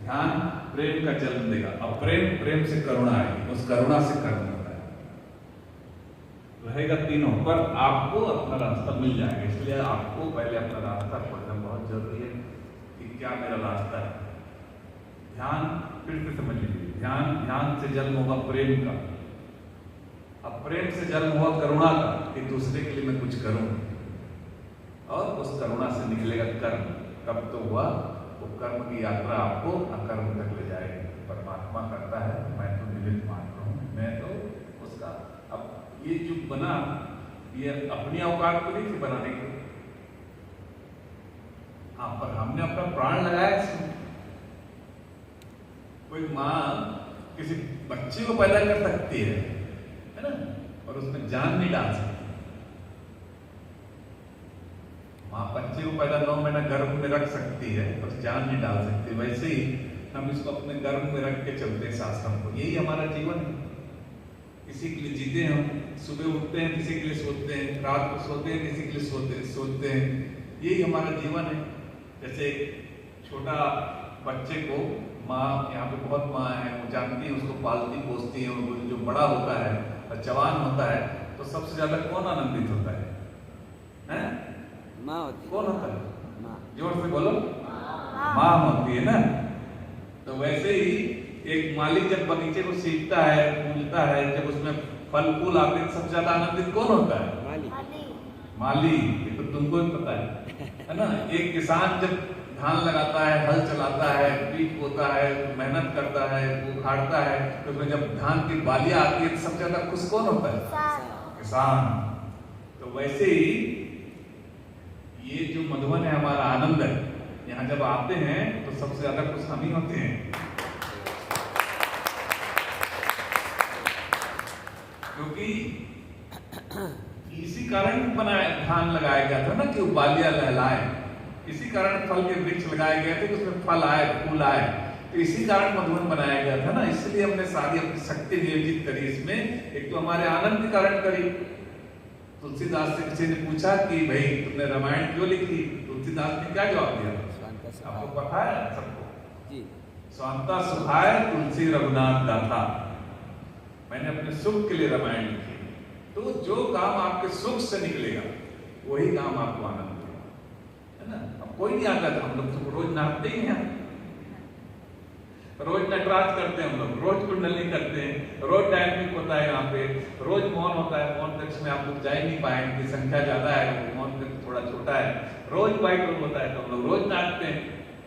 ध्यान प्रेम का जन्म देगा, और प्रेम प्रेम से करुणा आएगी, उस करुणा से कर्म होता है, रहेगा तीनों। पर आपको अपना रास्ता मिल जाएगा, इसलिए आपको पहले अपना रास्ता खोजना बहुत जरूरी है कि क्या मेरा रास्ता है। ध्यान फिर से समझ लीजिए, ध्यान से जन्म होगा प्रेम का, अब प्रेम से जन्म हुआ करुणा का, कि दूसरे के लिए मैं कुछ करूं, और उस करुणा से निकलेगा कर्म। कब तो हुआ वो कर्म की यात्रा आपको अकर्म तक ले जाएगी। परमात्मा करता है, मैं तो निमित्त मात्र हूं, मैं तो उसका। अब ये जो बना, ये अपनी औकात को नहीं थी बनाने की, हाँ, पर हमने अपना प्राण लगाया इसमें। कोई माँ किसी बच्चे को पैदा कर सकती है ना, और उसमें जान नहीं डाल सकती। माँ बच्चे को पैदा 9 महीना गर्भ में रख सकती है, पर जान नहीं डाल सकती। वैसे ही हम इसको अपने गर्भ में रख के चलते हैं शास्त्रों को। यही हमारा जीवन है, किसी के लिए जीते हैं हम, सुबह उठते हैं किसी के लिए सोते हैं, रात को सोते हैं किसी के लिए सोते हैं, यही हमारा जीवन है। जैसे छोटा बच्चे को माँ, यहाँ पे बहुत माँ है, वो जानती है, उसको पालती पोसती है, और जो बड़ा होता है और जवान होता है तो सबसे ज्यादा कौन आनंदित होता है? माँ होती है। कौन होता है? माँ। जोर से बोलो। माँ होती है ना। तो वैसे ही एक मालिक जब बगीचे को सींचता है, पूजता है, जब उसमें फल फूल आते हैं, सबसे ज्यादा आनंदित कौन होता है? माली। ये तो तुमको भी पता है ना। एक किसान जब धान लगाता है, हल चलाता है, बीज बोता है, मेहनत करता है, उखाड़ता है, तो उसमें जब धान की बालियां आती है तो सबसे ज्यादा खुश कौन होता है? किसान। तो वैसे ही ये जो मधुबन है हमारा आनंद है, यहाँ जब आते हैं तो सबसे ज्यादा खुश हम ही होते हैं, क्योंकि इसी कारण बनाया, धान लगाया गया था ना कि बालियां लहलाए, इसी कारण फल के वृक्ष लगाए गए थे कि उसमें फल आए, फूल आए। तो इसी कारण मधुबन बनाया गया था ना, इसलिए हमने सारी अपनी शक्ति नियोजित करी इसमें। एक तो हमारे आनंद के कारण करी। तुलसीदास से किसी ने पूछा कि भाई तुमने रामायण क्यों लिखी? तुलसीदास ने क्या जवाब दिया? आपको पता है सबको जी। स्वांता सुखाय तुलसी रघुनाथ गाथा, मैंने अपने सुख के लिए रामायण लिखी। तो जो काम आपके सुख से निकलेगा वही काम आपको आनंद देगा, है ना। अब कोई नहीं आता था, हम लोग तो रोज नहाते ही हैं, रोज नटराज करते हैं, हम लोग रोज कुंडली करते हैं, रोज डायनामिक होता है, यहाँ पे रोज मौन होता है। मौन कक्ष में आप लोग जा ही नहीं पाएंगे, संख्या ज्यादा है, मौन कक्ष थोड़ा छोटा है। रोज वाइट रूम होता है तो हम लोग रोज नाचते हैं।